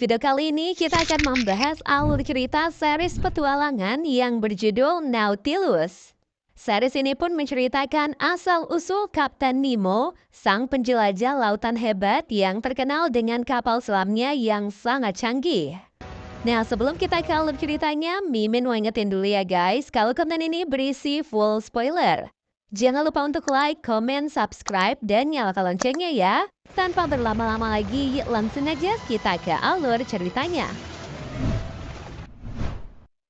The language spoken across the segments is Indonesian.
video kali ini kita akan membahas alur cerita series petualangan yang berjudul Nautilus. Series ini pun menceritakan asal-usul Kapten Nemo, sang penjelajah lautan hebat yang terkenal dengan kapal selamnya yang sangat canggih. Nah, sebelum kita ke alur ceritanya, Mimin mau ingetin dulu ya guys, kalau konten ini berisi full spoiler. Jangan lupa untuk like, comment, subscribe, dan nyalakan loncengnya ya. Tanpa berlama-lama lagi, langsung aja kita ke alur ceritanya.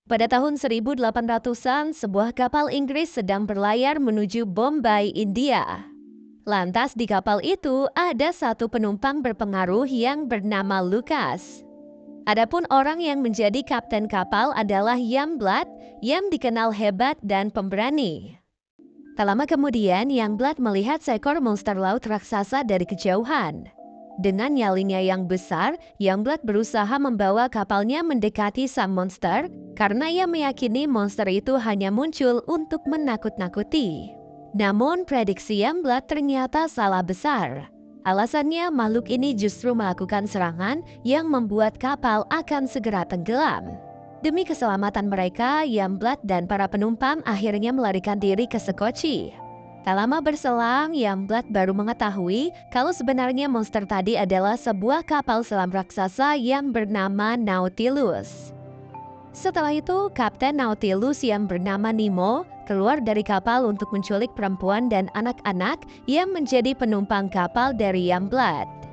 Pada tahun 1800-an, sebuah kapal Inggris sedang berlayar menuju Bombay, India. Lantas di kapal itu ada satu penumpang berpengaruh yang bernama Lucas. Adapun orang yang menjadi kapten kapal adalah Youngblood yang dikenal hebat dan pemberani. Tak lama kemudian, Youngblood melihat seekor monster laut raksasa dari kejauhan. Dengan nyalinya yang besar, Youngblood berusaha membawa kapalnya mendekati sang monster karena ia meyakini monster itu hanya muncul untuk menakut-nakuti. Namun, prediksi Youngblood ternyata salah besar. Alasannya, makhluk ini justru melakukan serangan yang membuat kapal akan segera tenggelam. Demi keselamatan mereka, Youngblood dan para penumpang akhirnya melarikan diri ke Sekoci. Tak lama berselang, Youngblood baru mengetahui kalau sebenarnya monster tadi adalah sebuah kapal selam raksasa yang bernama Nautilus. Setelah itu, Kapten Nautilus yang bernama Nemo keluar dari kapal untuk menculik perempuan dan anak-anak yang menjadi penumpang kapal dari Youngblood.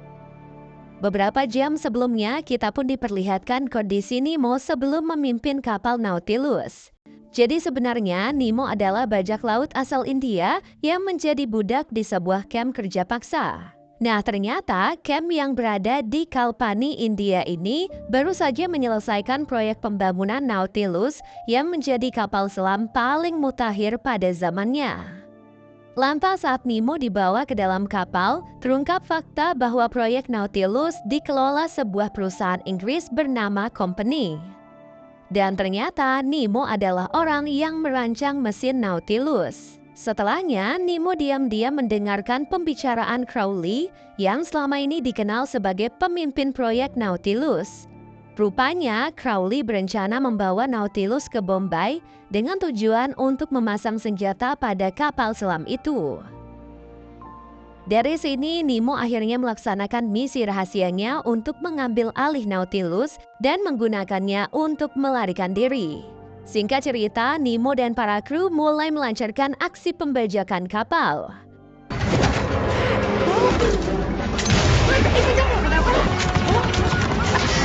Beberapa jam sebelumnya, kita pun diperlihatkan kondisi Nemo sebelum memimpin kapal Nautilus. Jadi sebenarnya Nemo adalah bajak laut asal India yang menjadi budak di sebuah kamp kerja paksa. Nah, ternyata kamp yang berada di Kalpani, India ini baru saja menyelesaikan proyek pembangunan Nautilus yang menjadi kapal selam paling mutakhir pada zamannya. Lantas saat Nemo dibawa ke dalam kapal, terungkap fakta bahwa proyek Nautilus dikelola sebuah perusahaan Inggris bernama Company. Dan ternyata Nemo adalah orang yang merancang mesin Nautilus. Setelahnya, Nemo diam-diam mendengarkan pembicaraan Crowley yang selama ini dikenal sebagai pemimpin proyek Nautilus. Rupanya, Crowley berencana membawa Nautilus ke Bombay dengan tujuan untuk memasang senjata pada kapal selam itu. Dari sini, Nemo akhirnya melaksanakan misi rahasianya untuk mengambil alih Nautilus dan menggunakannya untuk melarikan diri. Singkat cerita, Nemo dan para kru mulai melancarkan aksi pembajakan kapal.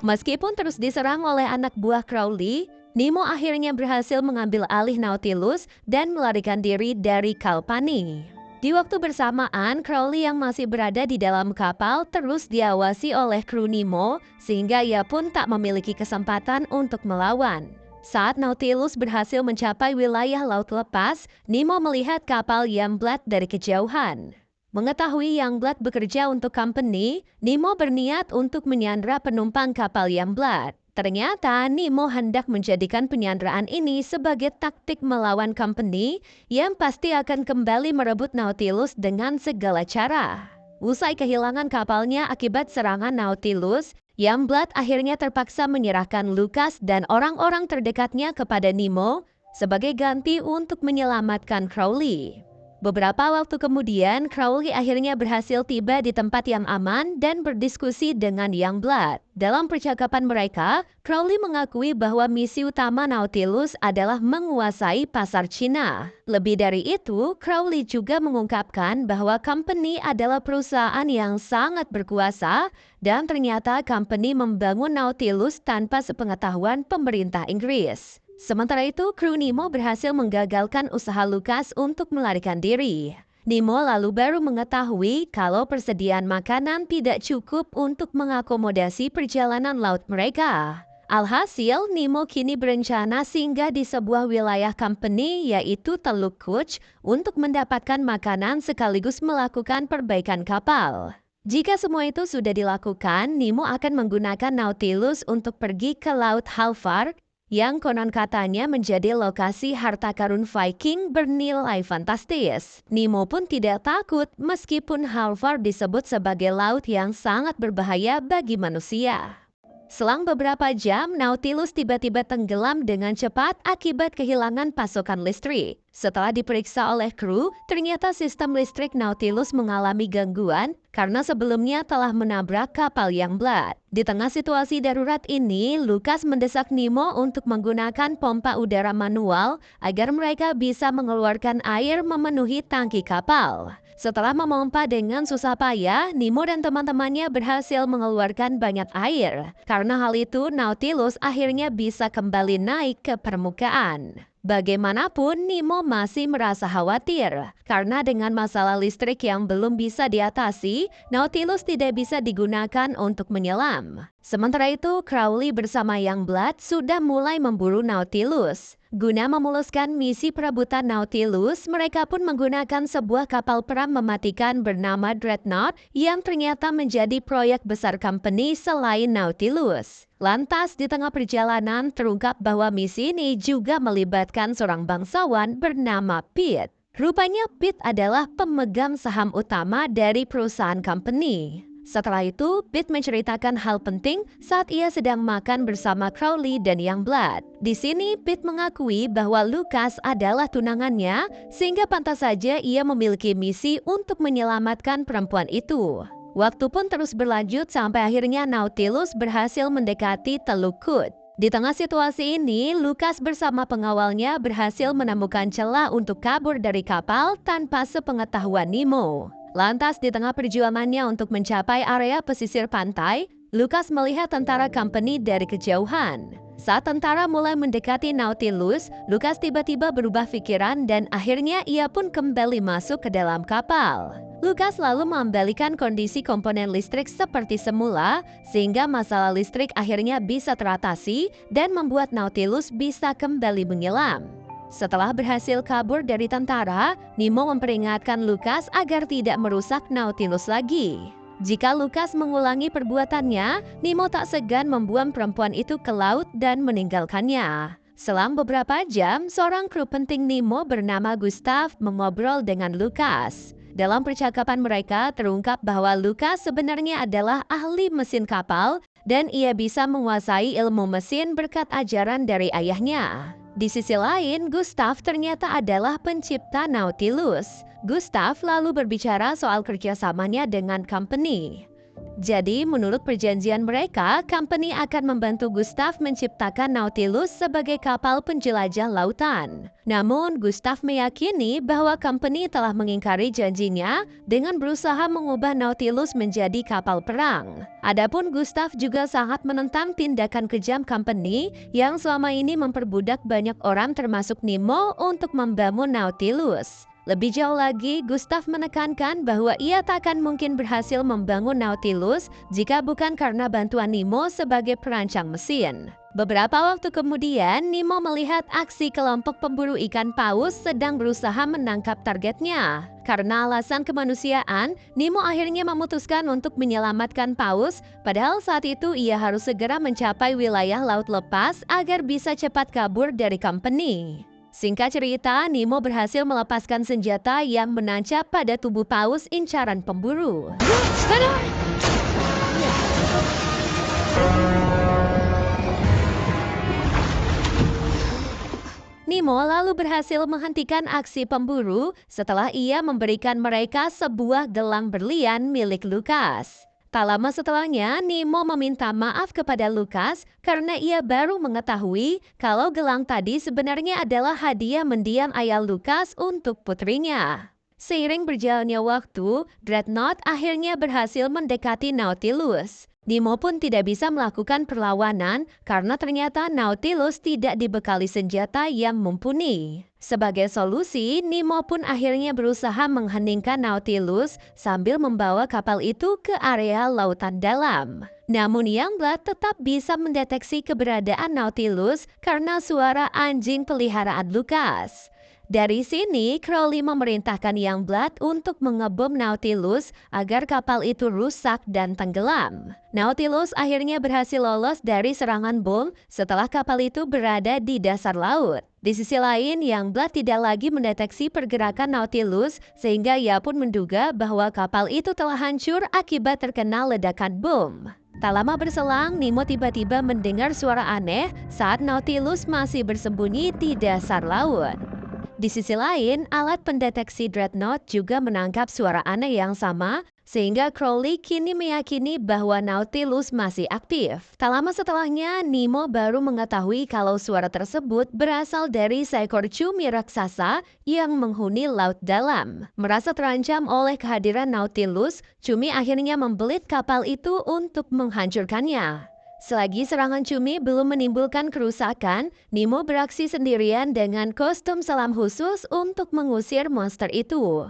Meskipun terus diserang oleh anak buah Crowley, Nemo akhirnya berhasil mengambil alih Nautilus dan melarikan diri dari Kalpani. Di waktu bersamaan, Crowley yang masih berada di dalam kapal terus diawasi oleh kru Nemo, sehingga ia pun tak memiliki kesempatan untuk melawan. Saat Nautilus berhasil mencapai wilayah laut lepas, Nemo melihat kapal Youngblood dari kejauhan. Mengetahui Youngblood bekerja untuk company, Nemo berniat untuk menyandra penumpang kapal Youngblood. Ternyata Nemo hendak menjadikan penyanderaan ini sebagai taktik melawan company yang pasti akan kembali merebut Nautilus dengan segala cara. Usai kehilangan kapalnya akibat serangan Nautilus, Youngblood akhirnya terpaksa menyerahkan Lucas dan orang-orang terdekatnya kepada Nemo sebagai ganti untuk menyelamatkan Crowley. Beberapa waktu kemudian, Crowley akhirnya berhasil tiba di tempat yang aman dan berdiskusi dengan Youngblood. Dalam percakapan mereka, Crowley mengakui bahwa misi utama Nautilus adalah menguasai pasar Cina. Lebih dari itu, Crowley juga mengungkapkan bahwa company adalah perusahaan yang sangat berkuasa dan ternyata company membangun Nautilus tanpa sepengetahuan pemerintah Inggris. Sementara itu, kru Nemo berhasil menggagalkan usaha Lucas untuk melarikan diri. Nemo lalu baru mengetahui kalau persediaan makanan tidak cukup untuk mengakomodasi perjalanan laut mereka. Alhasil, Nemo kini berencana singgah di sebuah wilayah company yaitu Teluk Kutch untuk mendapatkan makanan sekaligus melakukan perbaikan kapal. Jika semua itu sudah dilakukan, Nemo akan menggunakan Nautilus untuk pergi ke Laut Halvar yang konon katanya menjadi lokasi harta karun Viking bernilai fantastis. Nemo pun tidak takut meskipun Halvar disebut sebagai laut yang sangat berbahaya bagi manusia. Selang beberapa jam, Nautilus tiba-tiba tenggelam dengan cepat akibat kehilangan pasokan listrik. Setelah diperiksa oleh kru, ternyata sistem listrik Nautilus mengalami gangguan karena sebelumnya telah menabrak kapal Youngblood. Di tengah situasi darurat ini, Lucas mendesak Nemo untuk menggunakan pompa udara manual agar mereka bisa mengeluarkan air memenuhi tangki kapal. Setelah memompa dengan susah payah, Nemo dan teman-temannya berhasil mengeluarkan banyak air. Karena hal itu, Nautilus akhirnya bisa kembali naik ke permukaan. Bagaimanapun, Nemo masih merasa khawatir karena dengan masalah listrik yang belum bisa diatasi, Nautilus tidak bisa digunakan untuk menyelam. Sementara itu, Crowley bersama Youngblood sudah mulai memburu Nautilus. Guna memuluskan misi perebutan Nautilus, mereka pun menggunakan sebuah kapal perang mematikan bernama Dreadnought yang ternyata menjadi proyek besar company selain Nautilus. Lantas, di tengah perjalanan terungkap bahwa misi ini juga melibatkan seorang bangsawan bernama Pete. Rupanya Pete adalah pemegang saham utama dari perusahaan company. Setelah itu, Pete menceritakan hal penting saat ia sedang makan bersama Crowley dan Youngblood. Di sini, Pete mengakui bahwa Lucas adalah tunangannya, sehingga pantas saja ia memiliki misi untuk menyelamatkan perempuan itu. Waktu pun terus berlanjut sampai akhirnya Nautilus berhasil mendekati Teluk Kut. Di tengah situasi ini, Lucas bersama pengawalnya berhasil menemukan celah untuk kabur dari kapal tanpa sepengetahuan Nemo. Lantas di tengah perjuangannya untuk mencapai area pesisir pantai, Lucas melihat tentara company dari kejauhan. Saat tentara mulai mendekati Nautilus, Lucas tiba-tiba berubah pikiran dan akhirnya ia pun kembali masuk ke dalam kapal. Lucas lalu mengembalikan kondisi komponen listrik seperti semula, sehingga masalah listrik akhirnya bisa teratasi dan membuat Nautilus bisa kembali menyelam. Setelah berhasil kabur dari tentara, Nemo memperingatkan Lucas agar tidak merusak Nautilus lagi. Jika Lucas mengulangi perbuatannya, Nemo tak segan membuang perempuan itu ke laut dan meninggalkannya. Selang beberapa jam, seorang kru penting Nemo bernama Gustav mengobrol dengan Lucas. Dalam percakapan mereka terungkap bahwa Lucas sebenarnya adalah ahli mesin kapal dan ia bisa menguasai ilmu mesin berkat ajaran dari ayahnya. Di sisi lain, Gustav ternyata adalah pencipta Nautilus. Gustav lalu berbicara soal kerjasamanya dengan company. Jadi, menurut perjanjian mereka, company akan membantu Gustav menciptakan Nautilus sebagai kapal penjelajah lautan. Namun, Gustav meyakini bahwa company telah mengingkari janjinya dengan berusaha mengubah Nautilus menjadi kapal perang. Adapun Gustav juga sangat menentang tindakan kejam company yang selama ini memperbudak banyak orang termasuk Nemo untuk membangun Nautilus. Lebih jauh lagi, Gustav menekankan bahwa ia tak akan mungkin berhasil membangun Nautilus jika bukan karena bantuan Nemo sebagai perancang mesin. Beberapa waktu kemudian, Nemo melihat aksi kelompok pemburu ikan paus sedang berusaha menangkap targetnya. Karena alasan kemanusiaan, Nemo akhirnya memutuskan untuk menyelamatkan paus, padahal saat itu ia harus segera mencapai wilayah laut lepas agar bisa cepat kabur dari company. Singkat cerita, Nemo berhasil melepaskan senjata yang menancap pada tubuh paus incaran pemburu. Nemo lalu berhasil menghentikan aksi pemburu setelah ia memberikan mereka sebuah gelang berlian milik Lucas. Tak lama setelahnya, Nemo meminta maaf kepada Lucas karena ia baru mengetahui kalau gelang tadi sebenarnya adalah hadiah mendiang ayah Lucas untuk putrinya. Seiring berjalannya waktu, Dreadnought akhirnya berhasil mendekati Nautilus. Nemo pun tidak bisa melakukan perlawanan karena ternyata Nautilus tidak dibekali senjata yang mumpuni. Sebagai solusi, Nemo pun akhirnya berusaha mengheningkan Nautilus sambil membawa kapal itu ke area lautan dalam. Namun Youngblood tetap bisa mendeteksi keberadaan Nautilus karena suara anjing peliharaan Lucas. Dari sini, Crowley memerintahkan Youngblood untuk mengebom Nautilus agar kapal itu rusak dan tenggelam. Nautilus akhirnya berhasil lolos dari serangan bom setelah kapal itu berada di dasar laut. Di sisi lain, Youngblood tidak lagi mendeteksi pergerakan Nautilus sehingga ia pun menduga bahwa kapal itu telah hancur akibat terkena ledakan bom. Tak lama berselang, Nemo tiba-tiba mendengar suara aneh saat Nautilus masih bersembunyi di dasar laut. Di sisi lain, alat pendeteksi Dreadnought juga menangkap suara aneh yang sama, sehingga Crowley kini meyakini bahwa Nautilus masih aktif. Tak lama setelahnya, Nemo baru mengetahui kalau suara tersebut berasal dari seekor cumi raksasa yang menghuni laut dalam. Merasa terancam oleh kehadiran Nautilus, cumi akhirnya membelit kapal itu untuk menghancurkannya. Selagi serangan cumi belum menimbulkan kerusakan, Nemo beraksi sendirian dengan kostum selam khusus untuk mengusir monster itu.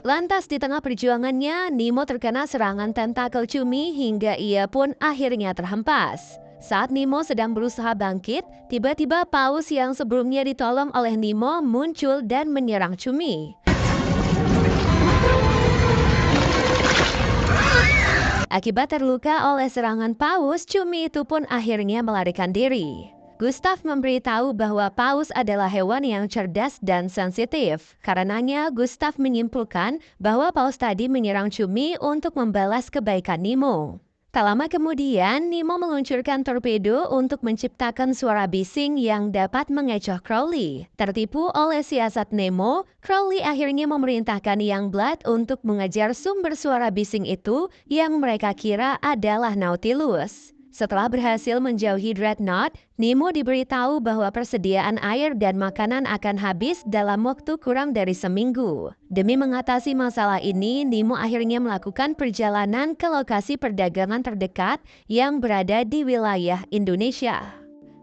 Lantas di tengah perjuangannya, Nemo terkena serangan tentakel cumi hingga ia pun akhirnya terhempas. Saat Nemo sedang berusaha bangkit, tiba-tiba paus yang sebelumnya ditolong oleh Nemo muncul dan menyerang cumi. Akibat terluka oleh serangan paus, cumi itu pun akhirnya melarikan diri. Gustav memberitahu bahwa paus adalah hewan yang cerdas dan sensitif. Karenanya, Gustav menyimpulkan bahwa paus tadi menyerang cumi untuk membalas kebaikan Nemo. Tak lama kemudian, Nemo meluncurkan torpedo untuk menciptakan suara bising yang dapat mengecoh Crowley. Tertipu oleh siasat Nemo, Crowley akhirnya memerintahkan Youngblood untuk mengejar sumber suara bising itu yang mereka kira adalah Nautilus. Setelah berhasil menjauhi Dreadnought, Nemo diberitahu bahwa persediaan air dan makanan akan habis dalam waktu kurang dari seminggu. Demi mengatasi masalah ini, Nemo akhirnya melakukan perjalanan ke lokasi perdagangan terdekat yang berada di wilayah Indonesia.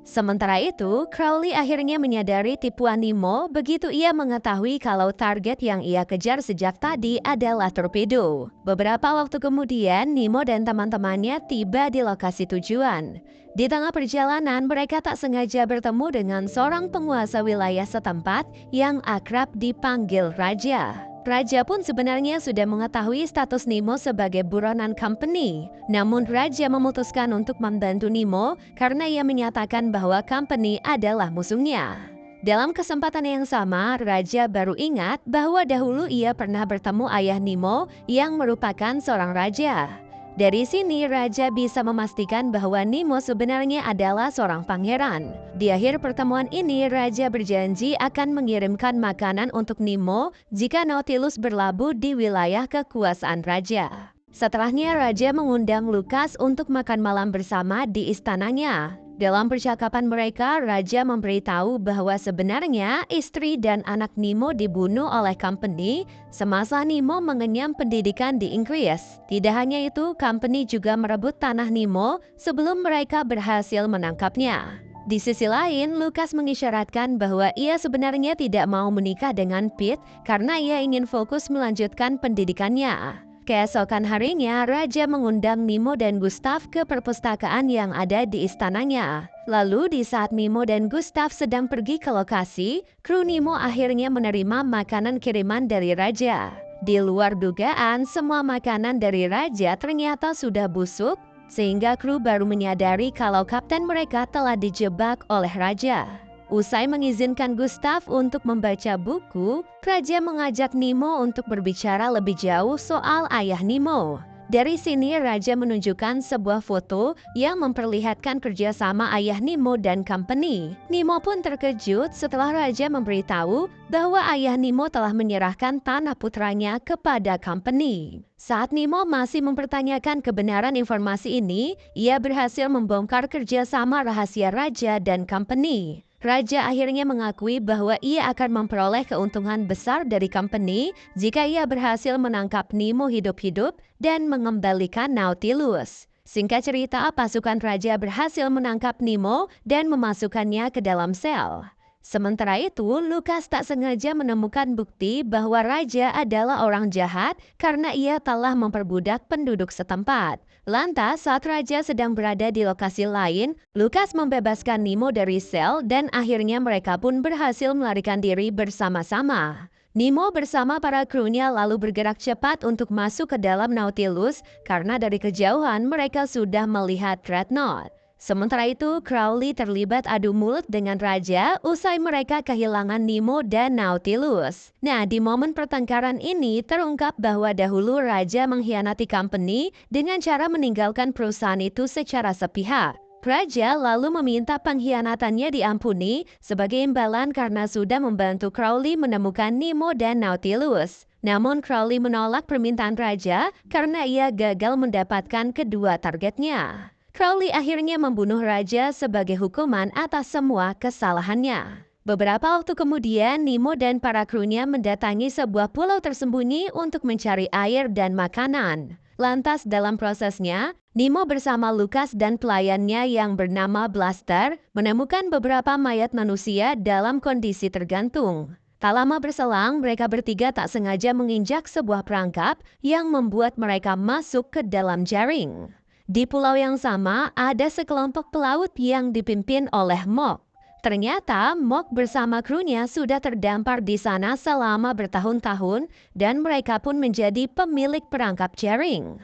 Sementara itu, Crowley akhirnya menyadari tipuan Nemo begitu ia mengetahui kalau target yang ia kejar sejak tadi adalah torpedo. Beberapa waktu kemudian, Nemo dan teman-temannya tiba di lokasi tujuan. Di tengah perjalanan, mereka tak sengaja bertemu dengan seorang penguasa wilayah setempat yang akrab dipanggil Raja. Raja pun sebenarnya sudah mengetahui status Nemo sebagai buronan company. Namun Raja memutuskan untuk membantu Nemo karena ia menyatakan bahwa company adalah musuhnya. Dalam kesempatan yang sama, Raja baru ingat bahwa dahulu ia pernah bertemu ayah Nemo yang merupakan seorang raja. Dari sini, Raja bisa memastikan bahwa Nemo sebenarnya adalah seorang pangeran. Di akhir pertemuan ini, Raja berjanji akan mengirimkan makanan untuk Nemo jika Nautilus berlabuh di wilayah kekuasaan Raja. Setelahnya, Raja mengundang Lucas untuk makan malam bersama di istananya. Dalam percakapan mereka, Raja memberitahu bahwa sebenarnya istri dan anak Nemo dibunuh oleh company semasa Nemo mengenyam pendidikan di Inggris. Tidak hanya itu, company juga merebut tanah Nemo sebelum mereka berhasil menangkapnya. Di sisi lain, Lucas mengisyaratkan bahwa ia sebenarnya tidak mau menikah dengan Pete karena ia ingin fokus melanjutkan pendidikannya. Keesokan harinya, Raja mengundang Nemo dan Gustav ke perpustakaan yang ada di istananya. Lalu di saat Nemo dan Gustav sedang pergi ke lokasi, kru Nemo akhirnya menerima makanan kiriman dari Raja. Di luar dugaan, semua makanan dari Raja ternyata sudah busuk, sehingga kru baru menyadari kalau kapten mereka telah dijebak oleh Raja. Usai mengizinkan Gustav untuk membaca buku, Raja mengajak Nemo untuk berbicara lebih jauh soal ayah Nemo. Dari sini, Raja menunjukkan sebuah foto yang memperlihatkan kerjasama ayah Nemo dan company. Nemo pun terkejut setelah Raja memberitahu bahwa ayah Nemo telah menyerahkan tanah putranya kepada company. Saat Nemo masih mempertanyakan kebenaran informasi ini, ia berhasil membongkar kerjasama rahasia Raja dan company. Raja akhirnya mengakui bahwa ia akan memperoleh keuntungan besar dari company jika ia berhasil menangkap Nemo hidup-hidup dan mengembalikan Nautilus. Singkat cerita, pasukan Raja berhasil menangkap Nemo dan memasukkannya ke dalam sel. Sementara itu, Lukas tak sengaja menemukan bukti bahwa raja adalah orang jahat karena ia telah memperbudak penduduk setempat. Lantas, saat raja sedang berada di lokasi lain, Lukas membebaskan Nemo dari sel dan akhirnya mereka pun berhasil melarikan diri bersama-sama. Nemo bersama para krunya lalu bergerak cepat untuk masuk ke dalam Nautilus karena dari kejauhan mereka sudah melihat Dreadnought. Sementara itu, Crowley terlibat adu mulut dengan raja usai mereka kehilangan Nemo dan Nautilus. Nah, di momen pertengkaran ini terungkap bahwa dahulu raja mengkhianati company dengan cara meninggalkan perusahaan itu secara sepihak. Raja lalu meminta pengkhianatannya diampuni sebagai imbalan karena sudah membantu Crowley menemukan Nemo dan Nautilus. Namun Crowley menolak permintaan raja karena ia gagal mendapatkan kedua targetnya. Crowley akhirnya membunuh raja sebagai hukuman atas semua kesalahannya. Beberapa waktu kemudian, Nemo dan para krunya mendatangi sebuah pulau tersembunyi untuk mencari air dan makanan. Lantas dalam prosesnya, Nemo bersama Lukas dan pelayannya yang bernama Blaster menemukan beberapa mayat manusia dalam kondisi tergantung. Tak lama berselang, mereka bertiga tak sengaja menginjak sebuah perangkap yang membuat mereka masuk ke dalam jaring. Di pulau yang sama, ada sekelompok pelaut yang dipimpin oleh Mok. Ternyata, Mok bersama krunya sudah terdampar di sana selama bertahun-tahun dan mereka pun menjadi pemilik perangkap jaring.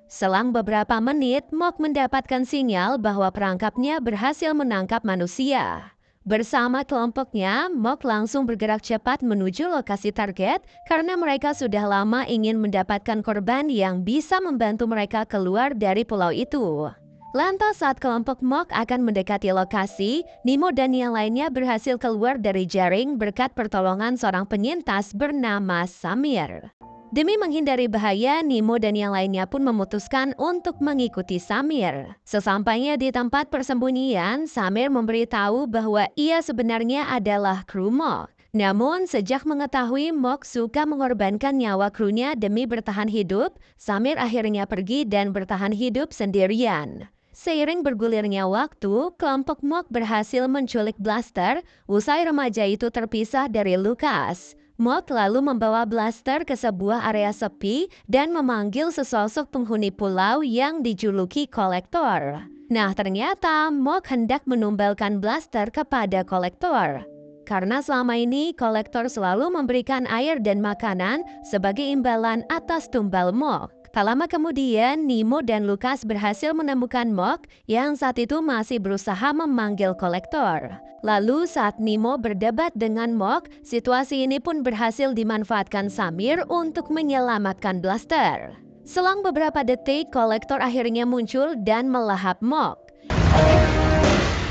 Selang beberapa menit, Mok mendapatkan sinyal bahwa perangkapnya berhasil menangkap manusia. Bersama kelompoknya, Mok langsung bergerak cepat menuju lokasi target karena mereka sudah lama ingin mendapatkan korban yang bisa membantu mereka keluar dari pulau itu. Lantas saat kelompok Mok akan mendekati lokasi, Nemo dan yang lainnya berhasil keluar dari jaring berkat pertolongan seorang penyintas bernama Samir. Demi menghindari bahaya, Nemo dan yang lainnya pun memutuskan untuk mengikuti Samir. Sesampainya di tempat persembunyian, Samir memberitahu bahwa ia sebenarnya adalah kru Mok. Namun, sejak mengetahui Mok suka mengorbankan nyawa krunya demi bertahan hidup, Samir akhirnya pergi dan bertahan hidup sendirian. Seiring bergulirnya waktu, kelompok Mok berhasil menculik Blaster usai remaja itu terpisah dari Lukas. Mok lalu membawa Blaster ke sebuah area sepi dan memanggil sesosok penghuni pulau yang dijuluki Kolektor. Nah, ternyata Mok hendak menumbalkan Blaster kepada Kolektor. Karena selama ini Kolektor selalu memberikan air dan makanan sebagai imbalan atas tumbal Mok. Tak lama kemudian, Nemo dan Lukas berhasil menemukan Mok yang saat itu masih berusaha memanggil Kolektor. Lalu saat Nemo berdebat dengan Mok, situasi ini pun berhasil dimanfaatkan Samir untuk menyelamatkan Blaster. Selang beberapa detik, Kolektor akhirnya muncul dan melahap Mok.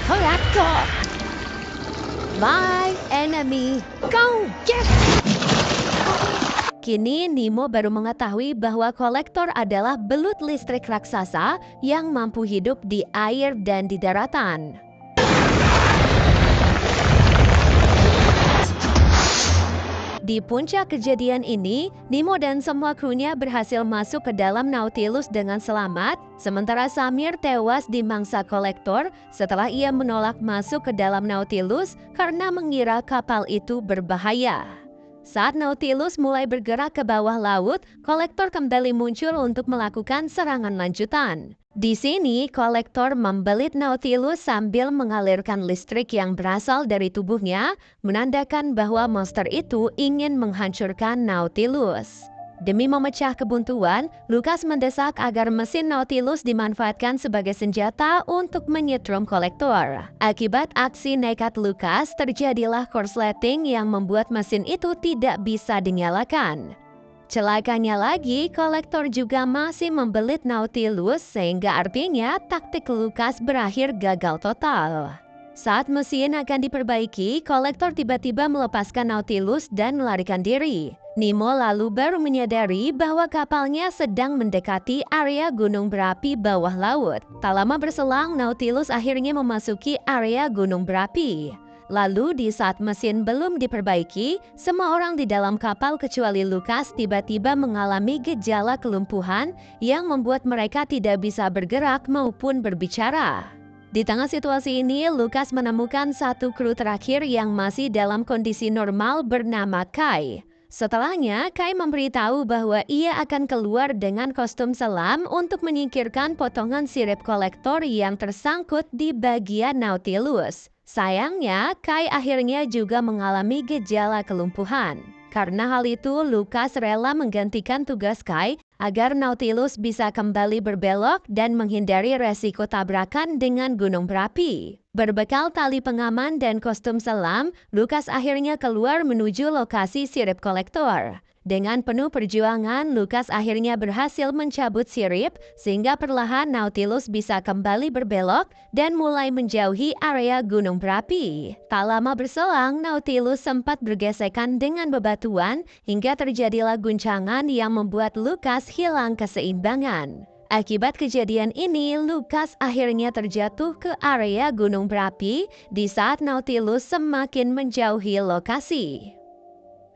Kolektor! My enemy, go get! Kini Nemo baru mengetahui bahwa Kolektor adalah belut listrik raksasa yang mampu hidup di air dan di daratan. Di puncak kejadian ini, Nemo dan semua krunya berhasil masuk ke dalam Nautilus dengan selamat, sementara Samir tewas dimangsa Kolektor setelah ia menolak masuk ke dalam Nautilus karena mengira kapal itu berbahaya. Saat Nautilus mulai bergerak ke bawah laut, Kolektor kembali muncul untuk melakukan serangan lanjutan. Di sini, Kolektor membelit Nautilus sambil mengalirkan listrik yang berasal dari tubuhnya, menandakan bahwa monster itu ingin menghancurkan Nautilus. Demi memecah kebuntuan, Lukas mendesak agar mesin Nautilus dimanfaatkan sebagai senjata untuk menyetrum Kolektor. Akibat aksi nekat Lukas, terjadilah korsleting yang membuat mesin itu tidak bisa dinyalakan. Celakanya lagi, Kolektor juga masih membelit Nautilus sehingga artinya taktik Lukas berakhir gagal total. Saat mesin akan diperbaiki, Kolektor tiba-tiba melepaskan Nautilus dan melarikan diri. Nemo lalu baru menyadari bahwa kapalnya sedang mendekati area gunung berapi bawah laut. Tak lama berselang, Nautilus akhirnya memasuki area gunung berapi. Lalu di saat mesin belum diperbaiki, semua orang di dalam kapal kecuali Lukas tiba-tiba mengalami gejala kelumpuhan yang membuat mereka tidak bisa bergerak maupun berbicara. Di tengah situasi ini, Lucas menemukan satu kru terakhir yang masih dalam kondisi normal bernama Kai. Setelahnya, Kai memberitahu bahwa ia akan keluar dengan kostum selam untuk menyingkirkan potongan sirip kolektor yang tersangkut di bagian Nautilus. Sayangnya, Kai akhirnya juga mengalami gejala kelumpuhan. Karena hal itu, Lucas rela menggantikan tugas Kai agar Nautilus bisa kembali berbelok dan menghindari resiko tabrakan dengan gunung berapi. Berbekal tali pengaman dan kostum selam, Lucas akhirnya keluar menuju lokasi sirip kolektor. Dengan penuh perjuangan, Lucas akhirnya berhasil mencabut sirip sehingga perlahan Nautilus bisa kembali berbelok dan mulai menjauhi area gunung berapi. Tak lama berselang, Nautilus sempat bergesekan dengan bebatuan hingga terjadilah guncangan yang membuat Lucas hilang keseimbangan. Akibat kejadian ini, Lucas akhirnya terjatuh ke area gunung berapi di saat Nautilus semakin menjauhi lokasi.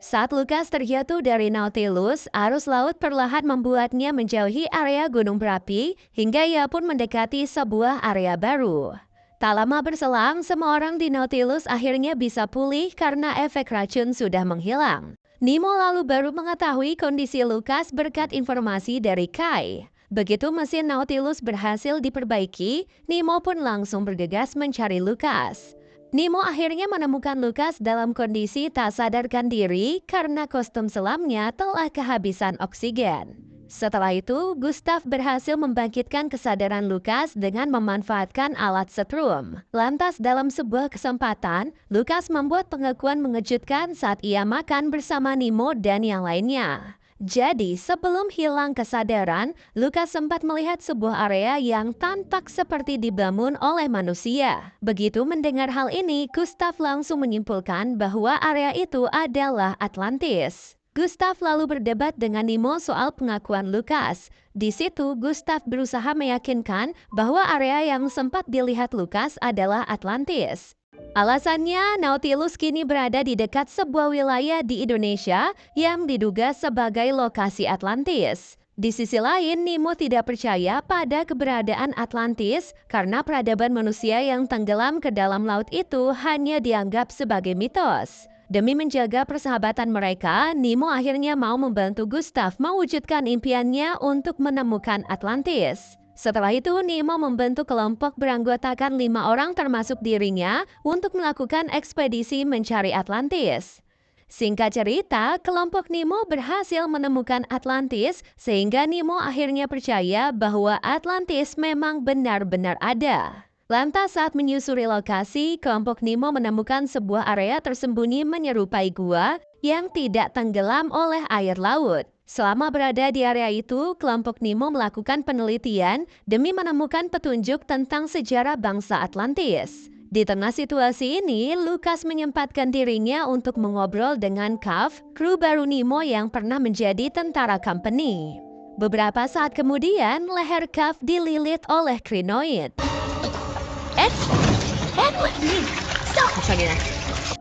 Saat Lucas terjatuh dari Nautilus, arus laut perlahan membuatnya menjauhi area gunung berapi hingga ia pun mendekati sebuah area baru. Tak lama berselang, semua orang di Nautilus akhirnya bisa pulih karena efek racun sudah menghilang. Nemo lalu baru mengetahui kondisi Lucas berkat informasi dari Kai. Begitu mesin Nautilus berhasil diperbaiki, Nemo pun langsung bergegas mencari Lucas. Nemo akhirnya menemukan Lucas dalam kondisi tak sadarkan diri karena kostum selamnya telah kehabisan oksigen. Setelah itu, Gustav berhasil membangkitkan kesadaran Lucas dengan memanfaatkan alat setrum. Lantas dalam sebuah kesempatan, Lucas membuat pengakuan mengejutkan saat ia makan bersama Nemo dan yang lainnya. Jadi, sebelum hilang kesadaran, Lucas sempat melihat sebuah area yang tampak seperti dibangun oleh manusia. Begitu mendengar hal ini, Gustav langsung menyimpulkan bahwa area itu adalah Atlantis. Gustav lalu berdebat dengan Nemo soal pengakuan Lucas. Di situ, Gustav berusaha meyakinkan bahwa area yang sempat dilihat Lucas adalah Atlantis. Alasannya, Nautilus kini berada di dekat sebuah wilayah di Indonesia yang diduga sebagai lokasi Atlantis. Di sisi lain, Nemo tidak percaya pada keberadaan Atlantis karena peradaban manusia yang tenggelam ke dalam laut itu hanya dianggap sebagai mitos. Demi menjaga persahabatan mereka, Nemo akhirnya mau membantu Gustav mewujudkan impiannya untuk menemukan Atlantis. Setelah itu, Nemo membentuk kelompok beranggotakan 5 orang termasuk dirinya untuk melakukan ekspedisi mencari Atlantis. Singkat cerita, kelompok Nemo berhasil menemukan Atlantis sehingga Nemo akhirnya percaya bahwa Atlantis memang benar-benar ada. Lantas saat menyusuri lokasi, kelompok Nemo menemukan sebuah area tersembunyi menyerupai gua yang tidak tenggelam oleh air laut. Selama berada di area itu, kelompok Nemo melakukan penelitian demi menemukan petunjuk tentang sejarah bangsa Atlantis. Di tengah situasi ini, Lucas menyempatkan dirinya untuk mengobrol dengan Kav, kru baru Nemo yang pernah menjadi tentara company. Beberapa saat kemudian, leher Kav dililit oleh Krinoid.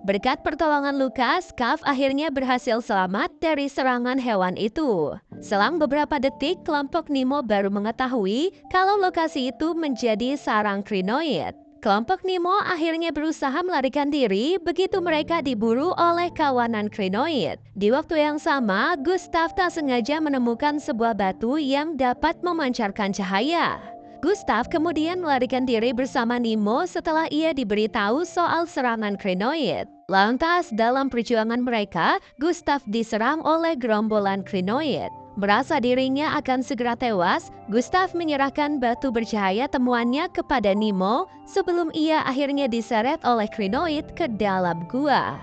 Berkat pertolongan Lucas, Kav akhirnya berhasil selamat dari serangan hewan itu. Selang beberapa detik, kelompok Nemo baru mengetahui kalau lokasi itu menjadi sarang Krinoid. Kelompok Nemo akhirnya berusaha melarikan diri begitu mereka diburu oleh kawanan Krinoid. Di waktu yang sama, Gustav tak sengaja menemukan sebuah batu yang dapat memancarkan cahaya. Gustav kemudian melarikan diri bersama Nemo setelah ia diberitahu soal serangan Krinoid. Lantas, dalam perjuangan mereka, Gustav diserang oleh gerombolan Krinoid. Merasa dirinya akan segera tewas, Gustav menyerahkan batu bercahaya temuannya kepada Nemo sebelum ia akhirnya diseret oleh Krinoid ke dalam gua.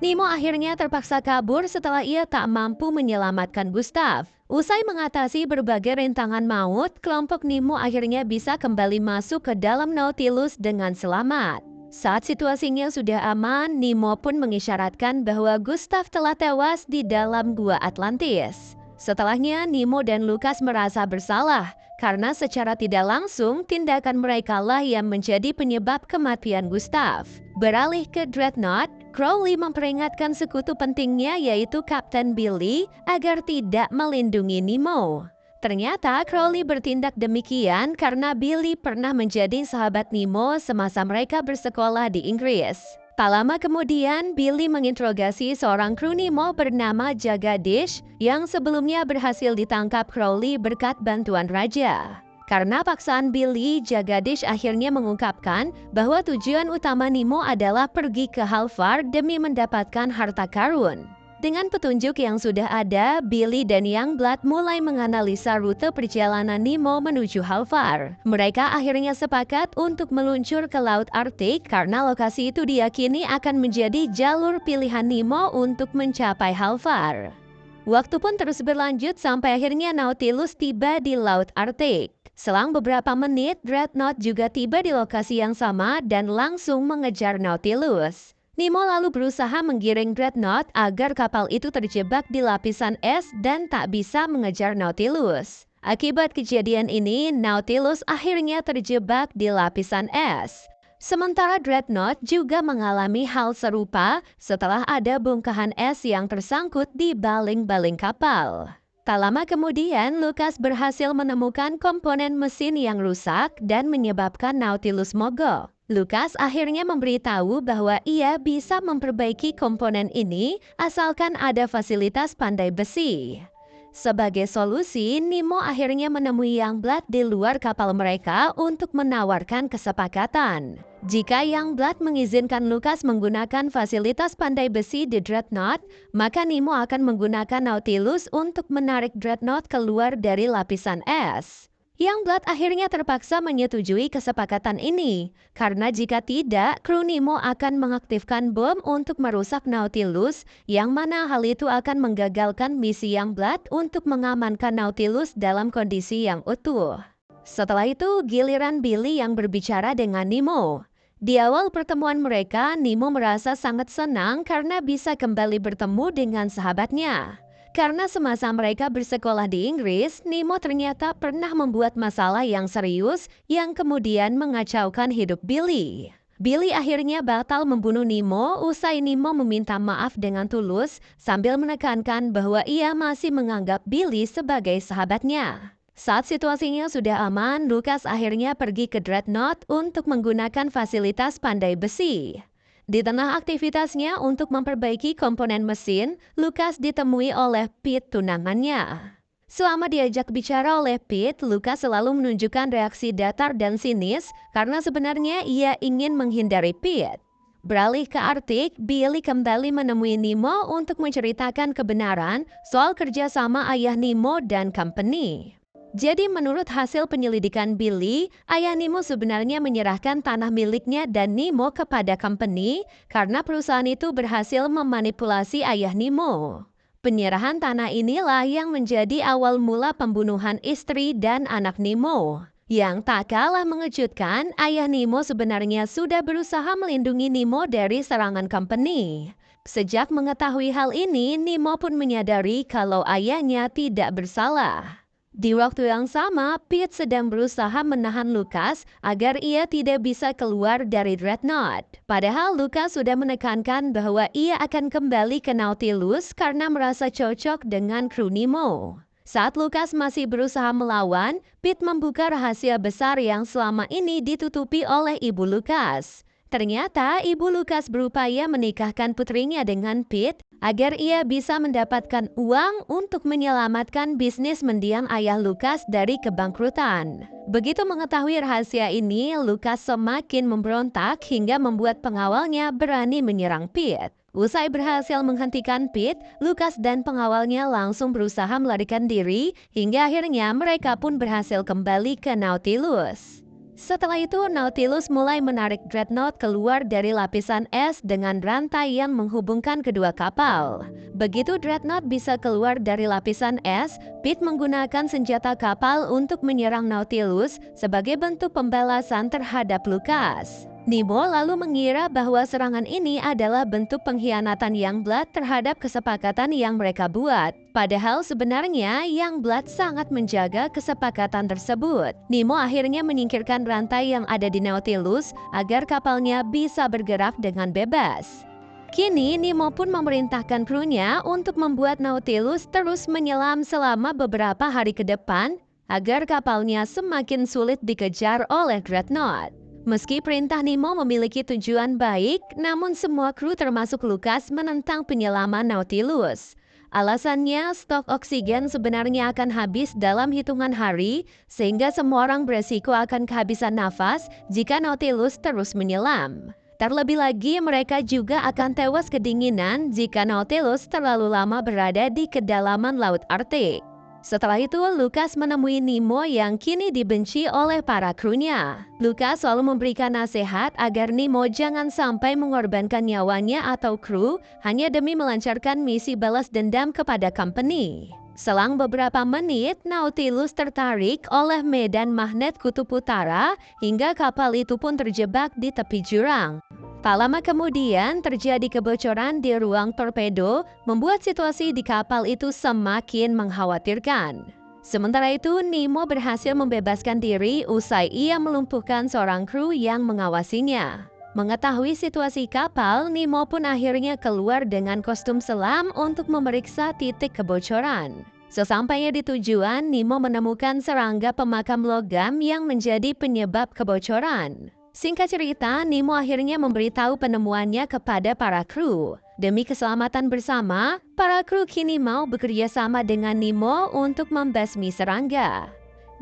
Nemo akhirnya terpaksa kabur setelah ia tak mampu menyelamatkan Gustav. Usai mengatasi berbagai rintangan maut, kelompok Nemo akhirnya bisa kembali masuk ke dalam Nautilus dengan selamat. Saat situasinya sudah aman, Nemo pun mengisyaratkan bahwa Gustav telah tewas di dalam gua Atlantis. Setelahnya, Nemo dan Lucas merasa bersalah karena secara tidak langsung tindakan mereka lah yang menjadi penyebab kematian Gustav. Beralih ke Dreadnought, Crowley memperingatkan sekutu pentingnya yaitu Kapten Billy agar tidak melindungi Nemo. Ternyata Crowley bertindak demikian karena Billy pernah menjadi sahabat Nemo semasa mereka bersekolah di Inggris. Tak lama kemudian, Billy menginterogasi seorang kru Nemo bernama Jagadish yang sebelumnya berhasil ditangkap Crowley berkat bantuan raja. Karena paksaan Billy, Jagadish akhirnya mengungkapkan bahwa tujuan utama Nemo adalah pergi ke Halfar demi mendapatkan harta karun. Dengan petunjuk yang sudah ada, Billy dan Youngblood mulai menganalisa rute perjalanan Nemo menuju Halfar. Mereka akhirnya sepakat untuk meluncur ke Laut Arktik karena lokasi itu diyakini akan menjadi jalur pilihan Nemo untuk mencapai Halfar. Waktu pun terus berlanjut sampai akhirnya Nautilus tiba di Laut Arktik. Selang beberapa menit, Dreadnought juga tiba di lokasi yang sama dan langsung mengejar Nautilus. Nemo lalu berusaha menggiring Dreadnought agar kapal itu terjebak di lapisan es dan tak bisa mengejar Nautilus. Akibat kejadian ini, Nautilus akhirnya terjebak di lapisan es. Sementara Dreadnought juga mengalami hal serupa setelah ada bongkahan es yang tersangkut di baling-baling kapal. Tak lama kemudian, Lucas berhasil menemukan komponen mesin yang rusak dan menyebabkan Nautilus mogok. Lucas akhirnya memberitahu bahwa ia bisa memperbaiki komponen ini asalkan ada fasilitas pandai besi. Sebagai solusi, Nemo akhirnya menemui Youngblood di luar kapal mereka untuk menawarkan kesepakatan. Jika Youngblood mengizinkan Lucas menggunakan fasilitas pandai besi di Dreadnought, maka Nemo akan menggunakan Nautilus untuk menarik Dreadnought keluar dari lapisan es. Youngblood akhirnya terpaksa menyetujui kesepakatan ini, karena jika tidak, kru Nemo akan mengaktifkan bom untuk merusak Nautilus, yang mana hal itu akan menggagalkan misi Youngblood untuk mengamankan Nautilus dalam kondisi yang utuh. Setelah itu, giliran Billy yang berbicara dengan Nemo. Di awal pertemuan mereka, Nemo merasa sangat senang karena bisa kembali bertemu dengan sahabatnya. Karena semasa mereka bersekolah di Inggris, Nemo ternyata pernah membuat masalah yang serius yang kemudian mengacaukan hidup Billy. Billy akhirnya batal membunuh Nemo usai Nemo meminta maaf dengan tulus sambil menekankan bahwa ia masih menganggap Billy sebagai sahabatnya. Saat situasinya sudah aman, Lucas akhirnya pergi ke Dreadnought untuk menggunakan fasilitas pandai besi. Di tengah aktivitasnya untuk memperbaiki komponen mesin, Lucas ditemui oleh Pete tunangannya. Selama diajak bicara oleh Pete, Lucas selalu menunjukkan reaksi datar dan sinis karena sebenarnya ia ingin menghindari Pete. Beralih ke Arktik, Billy kembali menemui Nemo untuk menceritakan kebenaran soal kerjasama ayah Nemo dan company. Jadi menurut hasil penyelidikan Billy, ayah Nemo sebenarnya menyerahkan tanah miliknya dan Nemo kepada company karena perusahaan itu berhasil memanipulasi ayah Nemo. Penyerahan tanah inilah yang menjadi awal mula pembunuhan istri dan anak Nemo. Yang tak kalah mengejutkan, ayah Nemo sebenarnya sudah berusaha melindungi Nemo dari serangan company. Sejak mengetahui hal ini, Nemo pun menyadari kalau ayahnya tidak bersalah. Di waktu yang sama, Pete sedang berusaha menahan Lucas agar ia tidak bisa keluar dari Dreadnought. Padahal Lucas sudah menekankan bahwa ia akan kembali ke Nautilus karena merasa cocok dengan kru Nemo. Saat Lucas masih berusaha melawan, Pete membuka rahasia besar yang selama ini ditutupi oleh ibu Lucas. Ternyata ibu Lucas berupaya menikahkan putrinya dengan Pete agar ia bisa mendapatkan uang untuk menyelamatkan bisnis mendiang ayah Lucas dari kebangkrutan. Begitu mengetahui rahasia ini, Lucas semakin memberontak hingga membuat pengawalnya berani menyerang Pete. Usai berhasil menghentikan Pete, Lucas dan pengawalnya langsung berusaha melarikan diri hingga akhirnya mereka pun berhasil kembali ke Nautilus. Setelah itu, Nautilus mulai menarik Dreadnought keluar dari lapisan es dengan rantai yang menghubungkan kedua kapal. Begitu Dreadnought bisa keluar dari lapisan es, Pete menggunakan senjata kapal untuk menyerang Nautilus sebagai bentuk pembalasan terhadap Lucas. Nemo lalu mengira bahwa serangan ini adalah bentuk pengkhianatan Youngblood terhadap kesepakatan yang mereka buat. Padahal sebenarnya Youngblood sangat menjaga kesepakatan tersebut. Nemo akhirnya menyingkirkan rantai yang ada di Nautilus agar kapalnya bisa bergerak dengan bebas. Kini Nemo pun memerintahkan krunya untuk membuat Nautilus terus menyelam selama beberapa hari ke depan agar kapalnya semakin sulit dikejar oleh Dreadnought. Meski perintah Nemo memiliki tujuan baik, namun semua kru termasuk Lucas menentang penyelaman Nautilus. Alasannya, stok oksigen sebenarnya akan habis dalam hitungan hari, sehingga semua orang beresiko akan kehabisan nafas jika Nautilus terus menyelam. Terlebih lagi, mereka juga akan tewas kedinginan jika Nautilus terlalu lama berada di kedalaman Laut Arktik. Setelah itu, Lucas menemui Nemo yang kini dibenci oleh para krunya. Lucas selalu memberikan nasihat agar Nemo jangan sampai mengorbankan nyawanya atau kru hanya demi melancarkan misi balas dendam kepada company. Selang beberapa menit, Nautilus tertarik oleh medan magnet kutub utara hingga kapal itu pun terjebak di tepi jurang. Tak lama kemudian, terjadi kebocoran di ruang torpedo, membuat situasi di kapal itu semakin mengkhawatirkan. Sementara itu, Nemo berhasil membebaskan diri usai ia melumpuhkan seorang kru yang mengawasinya. Mengetahui situasi kapal, Nemo pun akhirnya keluar dengan kostum selam untuk memeriksa titik kebocoran. Sesampainya di tujuan, Nemo menemukan serangga pemakam logam yang menjadi penyebab kebocoran. Singkat cerita, Nemo akhirnya memberitahu penemuannya kepada para kru. Demi keselamatan bersama, para kru kini mau bekerja sama dengan Nemo untuk membasmi serangga.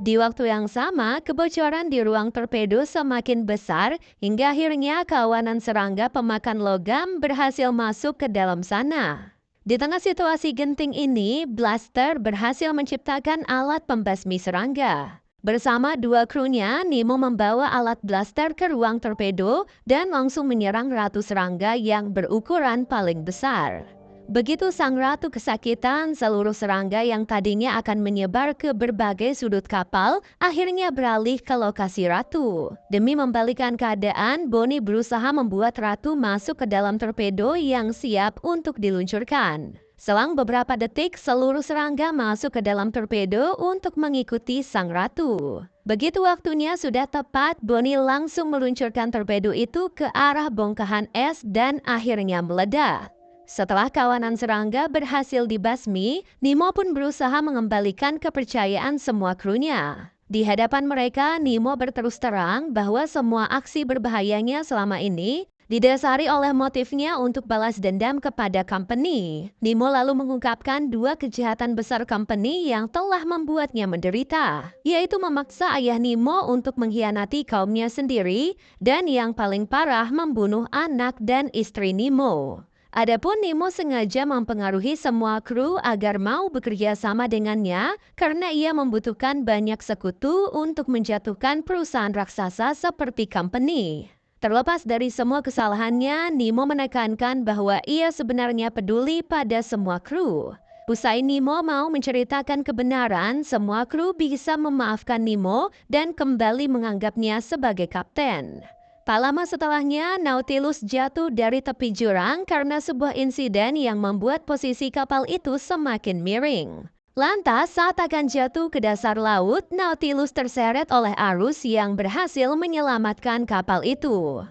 Di waktu yang sama, kebocoran di ruang torpedo semakin besar hingga akhirnya kawanan serangga pemakan logam berhasil masuk ke dalam sana. Di tengah situasi genting ini, Blaster berhasil menciptakan alat pembasmi serangga. Bersama dua krunya, Nemo membawa alat blaster ke ruang torpedo dan langsung menyerang ratu serangga yang berukuran paling besar. Begitu sang ratu kesakitan, seluruh serangga yang tadinya akan menyebar ke berbagai sudut kapal akhirnya beralih ke lokasi ratu. Demi membalikan keadaan, Bonnie berusaha membuat ratu masuk ke dalam torpedo yang siap untuk diluncurkan. Selang beberapa detik, seluruh serangga masuk ke dalam torpedo untuk mengikuti sang ratu. Begitu waktunya sudah tepat, Bonnie langsung meluncurkan torpedo itu ke arah bongkahan es dan akhirnya meledak. Setelah kawanan serangga berhasil dibasmi, Nemo pun berusaha mengembalikan kepercayaan semua krunya. Di hadapan mereka, Nemo berterus terang bahwa semua aksi berbahayanya selama ini didasari oleh motifnya untuk balas dendam kepada company. Nemo lalu mengungkapkan dua kejahatan besar company yang telah membuatnya menderita, yaitu memaksa ayah Nemo untuk mengkhianati kaumnya sendiri dan yang paling parah membunuh anak dan istri Nemo. Adapun Nemo sengaja mempengaruhi semua kru agar mau bekerja sama dengannya karena ia membutuhkan banyak sekutu untuk menjatuhkan perusahaan raksasa seperti company. Terlepas dari semua kesalahannya, Nemo menekankan bahwa ia sebenarnya peduli pada semua kru. Usai Nemo mau menceritakan kebenaran, semua kru bisa memaafkan Nemo dan kembali menganggapnya sebagai kapten. Tak lama setelahnya, Nautilus jatuh dari tepi jurang karena sebuah insiden yang membuat posisi kapal itu semakin miring. Lantas, saat akan jatuh ke dasar laut, Nautilus terseret oleh arus yang berhasil menyelamatkan kapal itu.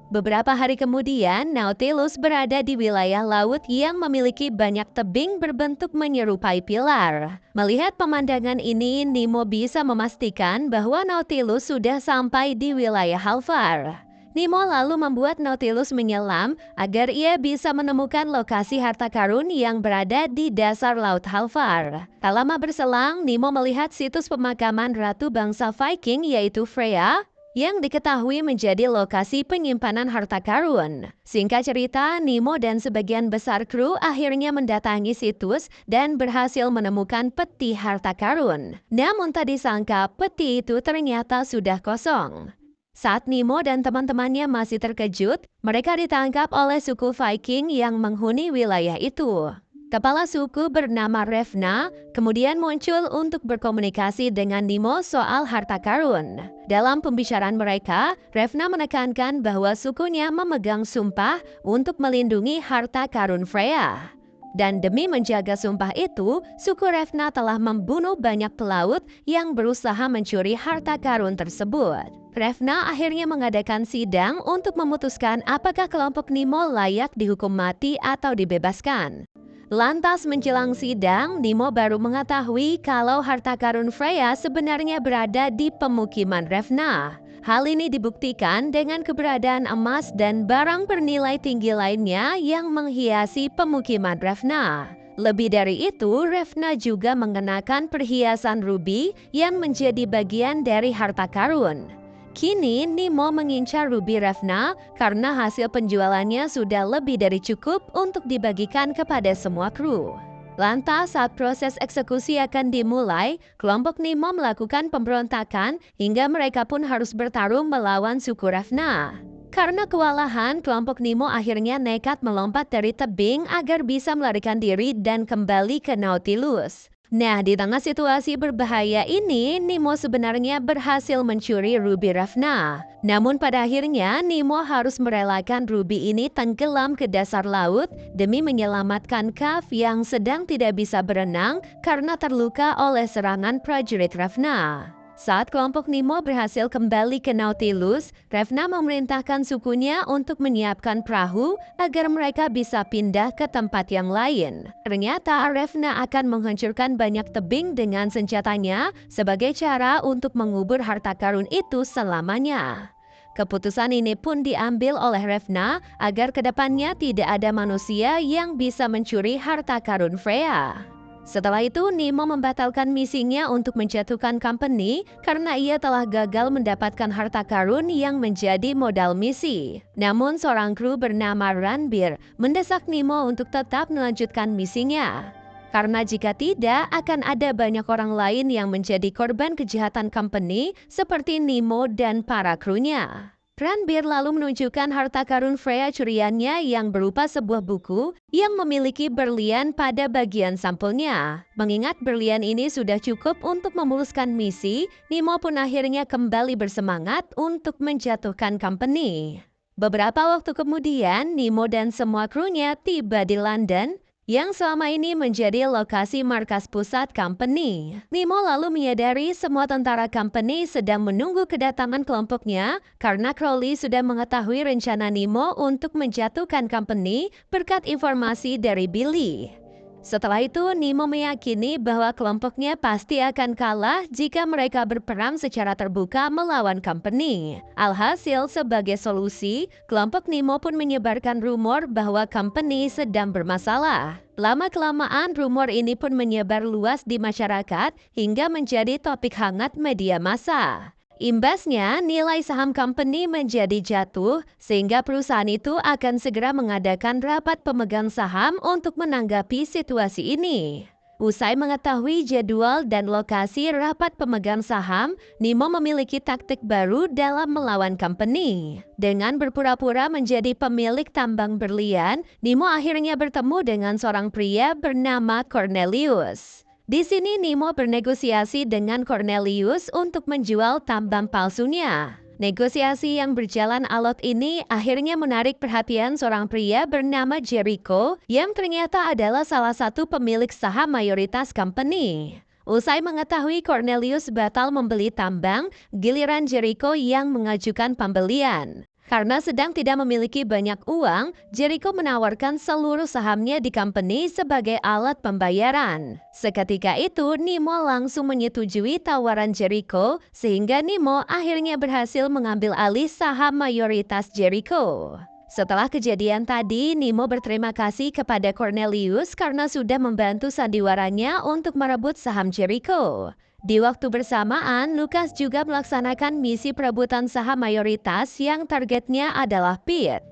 Beberapa hari kemudian, Nautilus berada di wilayah laut yang memiliki banyak tebing berbentuk menyerupai pilar. Melihat pemandangan ini, Nemo bisa memastikan bahwa Nautilus sudah sampai di wilayah Halvar. Nemo lalu membuat Nautilus menyelam agar ia bisa menemukan lokasi harta karun yang berada di dasar Laut Halvar. Tak lama berselang, Nemo melihat situs pemakaman ratu bangsa Viking yaitu Freya, yang diketahui menjadi lokasi penyimpanan harta karun. Singkat cerita, Nemo dan sebagian besar kru akhirnya mendatangi situs dan berhasil menemukan peti harta karun. Namun tak disangka peti itu ternyata sudah kosong. Saat Nemo dan teman-temannya masih terkejut, mereka ditangkap oleh suku Viking yang menghuni wilayah itu. Kepala suku bernama Revna kemudian muncul untuk berkomunikasi dengan Nemo soal harta karun. Dalam pembicaraan mereka, Revna menekankan bahwa sukunya memegang sumpah untuk melindungi harta karun Freya. Dan demi menjaga sumpah itu, suku Revna telah membunuh banyak pelaut yang berusaha mencuri harta karun tersebut. Revna akhirnya mengadakan sidang untuk memutuskan apakah kelompok Nimo layak dihukum mati atau dibebaskan. Lantas menjelang sidang, Nimo baru mengetahui kalau harta karun Freya sebenarnya berada di pemukiman Revna. Hal ini dibuktikan dengan keberadaan emas dan barang bernilai tinggi lainnya yang menghiasi pemukiman Revna. Lebih dari itu, Revna juga mengenakan perhiasan ruby yang menjadi bagian dari harta karun. Kini, Nimo mengincar ruby Revna karena hasil penjualannya sudah lebih dari cukup untuk dibagikan kepada semua kru. Lantas saat proses eksekusi akan dimulai, kelompok Nimo melakukan pemberontakan hingga mereka pun harus bertarung melawan suku Revna. Karena kewalahan, kelompok Nimo akhirnya nekat melompat dari tebing agar bisa melarikan diri dan kembali ke Nautilus. Nah, di tengah situasi berbahaya ini, Nimo sebenarnya berhasil mencuri ruby Revna. Namun pada akhirnya, Nimo harus merelakan ruby ini tenggelam ke dasar laut demi menyelamatkan Kav yang sedang tidak bisa berenang karena terluka oleh serangan prajurit Revna. Saat kelompok Nimo berhasil kembali ke Nautilus, Revna memerintahkan sukunya untuk menyiapkan perahu agar mereka bisa pindah ke tempat yang lain. Ternyata Revna akan menghancurkan banyak tebing dengan senjatanya sebagai cara untuk mengubur harta karun itu selamanya. Keputusan ini pun diambil oleh Revna agar kedepannya tidak ada manusia yang bisa mencuri harta karun Freya. Setelah itu, Nimo membatalkan misinya untuk menjatuhkan company karena ia telah gagal mendapatkan harta karun yang menjadi modal misi. Namun, seorang kru bernama Ranbir mendesak Nimo untuk tetap melanjutkan misinya. Karena jika tidak, akan ada banyak orang lain yang menjadi korban kejahatan company seperti Nimo dan para krunya. Ranbir lalu menunjukkan harta karun Freya curiannya yang berupa sebuah buku yang memiliki berlian pada bagian sampulnya. Mengingat berlian ini sudah cukup untuk memuluskan misi, Nimo pun akhirnya kembali bersemangat untuk menjatuhkan company. Beberapa waktu kemudian, Nimo dan semua krunya tiba di London, yang selama ini menjadi lokasi markas pusat company. Nimo lalu menyadari semua tentara company sedang menunggu kedatangan kelompoknya karena Crowley sudah mengetahui rencana Nimo untuk menjatuhkan company berkat informasi dari Billy. Setelah itu, Nimo meyakini bahwa kelompoknya pasti akan kalah jika mereka berperang secara terbuka melawan company. Alhasil, sebagai solusi, kelompok Nimo pun menyebarkan rumor bahwa company sedang bermasalah. Lama-kelamaan, rumor ini pun menyebar luas di masyarakat hingga menjadi topik hangat media massa. Imbasnya, nilai saham company menjadi jatuh sehingga perusahaan itu akan segera mengadakan rapat pemegang saham untuk menanggapi situasi ini. Usai mengetahui jadwal dan lokasi rapat pemegang saham, Nimo memiliki taktik baru dalam melawan company. Dengan berpura-pura menjadi pemilik tambang berlian, Nimo akhirnya bertemu dengan seorang pria bernama Cornelius. Di sini Nimo bernegosiasi dengan Cornelius untuk menjual tambang palsunya. Negosiasi yang berjalan alot ini akhirnya menarik perhatian seorang pria bernama Jericho yang ternyata adalah salah satu pemilik saham mayoritas company. Usai mengetahui Cornelius batal membeli tambang, giliran Jericho yang mengajukan pembelian. Karena sedang tidak memiliki banyak uang, Jericho menawarkan seluruh sahamnya di company sebagai alat pembayaran. Seketika itu, Nimo langsung menyetujui tawaran Jericho, sehingga Nimo akhirnya berhasil mengambil alih saham mayoritas Jericho. Setelah kejadian tadi, Nimo berterima kasih kepada Cornelius karena sudah membantu sandiwaranya untuk merebut saham Jericho. Di waktu bersamaan, Lucas juga melaksanakan misi perebutan saham mayoritas yang targetnya adalah Pete.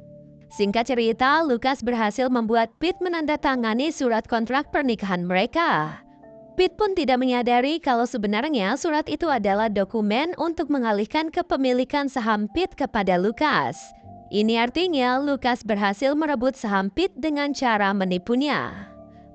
Singkat cerita, Lucas berhasil membuat Pete menandatangani surat kontrak pernikahan mereka. Pete pun tidak menyadari kalau sebenarnya surat itu adalah dokumen untuk mengalihkan kepemilikan saham Pete kepada Lucas. Ini artinya Lucas berhasil merebut saham Pete dengan cara menipunya.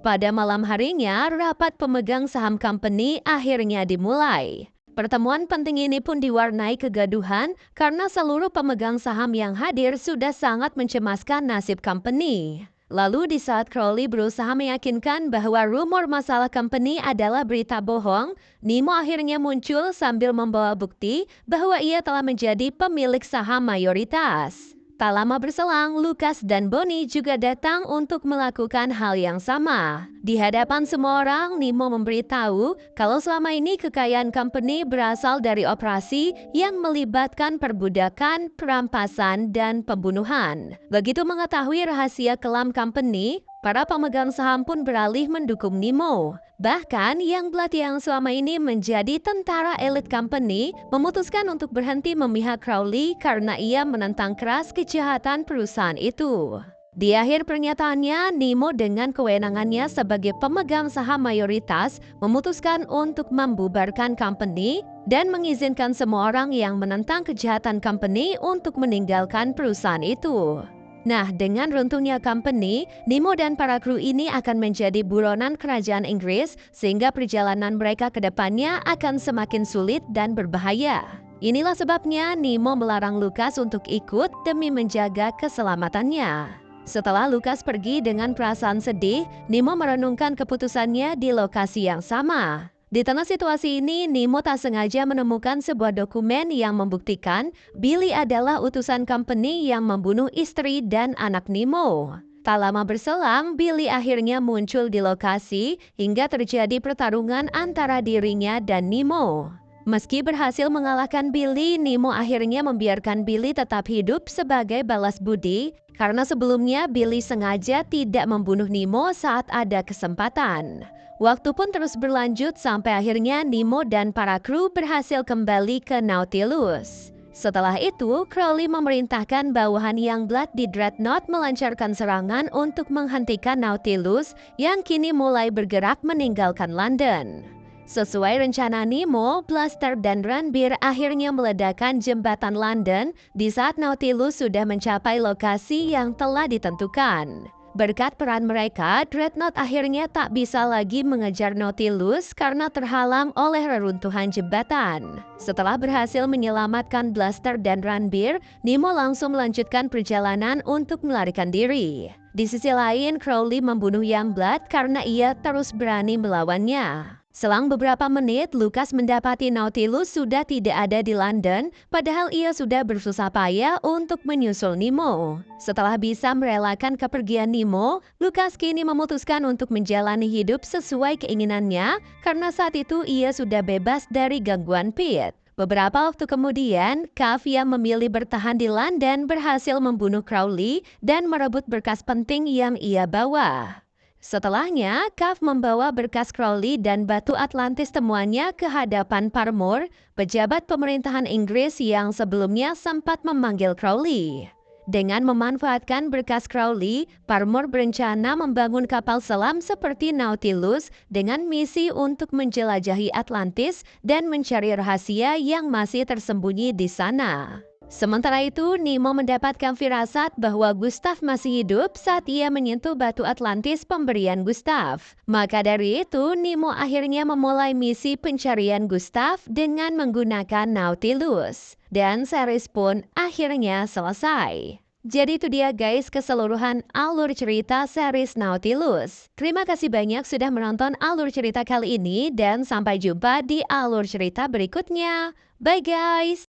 Pada malam harinya, rapat pemegang saham company akhirnya dimulai. Pertemuan penting ini pun diwarnai kegaduhan karena seluruh pemegang saham yang hadir sudah sangat mencemaskan nasib company. Lalu di saat Crowley berusaha meyakinkan bahwa rumor masalah company adalah berita bohong, Nemo akhirnya muncul sambil membawa bukti bahwa ia telah menjadi pemilik saham mayoritas. Tak lama berselang, Lucas dan Bonnie juga datang untuk melakukan hal yang sama. Di hadapan semua orang, Nemo memberitahu kalau selama ini kekayaan company berasal dari operasi yang melibatkan perbudakan, perampasan, dan pembunuhan. Begitu mengetahui rahasia kelam company, para pemegang saham pun beralih mendukung Nemo. Bahkan Youngblood yang selama ini menjadi tentara elit company memutuskan untuk berhenti memihak Crowley karena ia menentang keras kejahatan perusahaan itu. Di akhir pernyataannya, Nemo dengan kewenangannya sebagai pemegang saham mayoritas memutuskan untuk membubarkan company dan mengizinkan semua orang yang menentang kejahatan company untuk meninggalkan perusahaan itu. Nah, dengan runtuhnya company, Nemo dan para kru ini akan menjadi buronan kerajaan Inggris sehingga perjalanan mereka ke depannya akan semakin sulit dan berbahaya. Inilah sebabnya Nemo melarang Lucas untuk ikut demi menjaga keselamatannya. Setelah Lucas pergi dengan perasaan sedih, Nemo merenungkan keputusannya di lokasi yang sama. Di tengah situasi ini, Nemo tak sengaja menemukan sebuah dokumen yang membuktikan Billy adalah utusan company yang membunuh istri dan anak Nemo. Tak lama berselang, Billy akhirnya muncul di lokasi hingga terjadi pertarungan antara dirinya dan Nemo. Meski berhasil mengalahkan Billy, Nemo akhirnya membiarkan Billy tetap hidup sebagai balas budi karena sebelumnya Billy sengaja tidak membunuh Nemo saat ada kesempatan. Waktu pun terus berlanjut sampai akhirnya Nemo dan para kru berhasil kembali ke Nautilus. Setelah itu, Crowley memerintahkan bawahan Youngblood di Dreadnought melancarkan serangan untuk menghentikan Nautilus yang kini mulai bergerak meninggalkan London. Sesuai rencana Nemo, Blaster dan Ranbir akhirnya meledakkan jembatan London di saat Nautilus sudah mencapai lokasi yang telah ditentukan. Berkat peran mereka, Dreadnought akhirnya tak bisa lagi mengejar Nautilus karena terhalang oleh reruntuhan jembatan. Setelah berhasil menyelamatkan Blaster dan Ranbir, Nemo langsung melanjutkan perjalanan untuk melarikan diri. Di sisi lain, Crowley membunuh Youngblood karena ia terus berani melawannya. Selang beberapa menit, Lucas mendapati Nautilus sudah tidak ada di London, padahal ia sudah bersusah payah untuk menyusul Nemo. Setelah bisa merelakan kepergian Nemo, Lucas kini memutuskan untuk menjalani hidup sesuai keinginannya karena saat itu ia sudah bebas dari gangguan Pete. Beberapa waktu kemudian, Cav yang memilih bertahan di London berhasil membunuh Crowley dan merebut berkas penting yang ia bawa. Setelahnya, Cav membawa berkas Crowley dan batu Atlantis temuannya ke hadapan Parmor, pejabat pemerintahan Inggris yang sebelumnya sempat memanggil Crowley. Dengan memanfaatkan berkas Crowley, Parmor berencana membangun kapal selam seperti Nautilus dengan misi untuk menjelajahi Atlantis dan mencari rahasia yang masih tersembunyi di sana. Sementara itu, Nemo mendapatkan firasat bahwa Gustav masih hidup saat ia menyentuh batu Atlantis pemberian Gustav. Maka dari itu, Nemo akhirnya memulai misi pencarian Gustav dengan menggunakan Nautilus. Dan series pun akhirnya selesai. Jadi itu dia guys keseluruhan alur cerita series Nautilus. Terima kasih banyak sudah menonton alur cerita kali ini dan sampai jumpa di alur cerita berikutnya. Bye guys!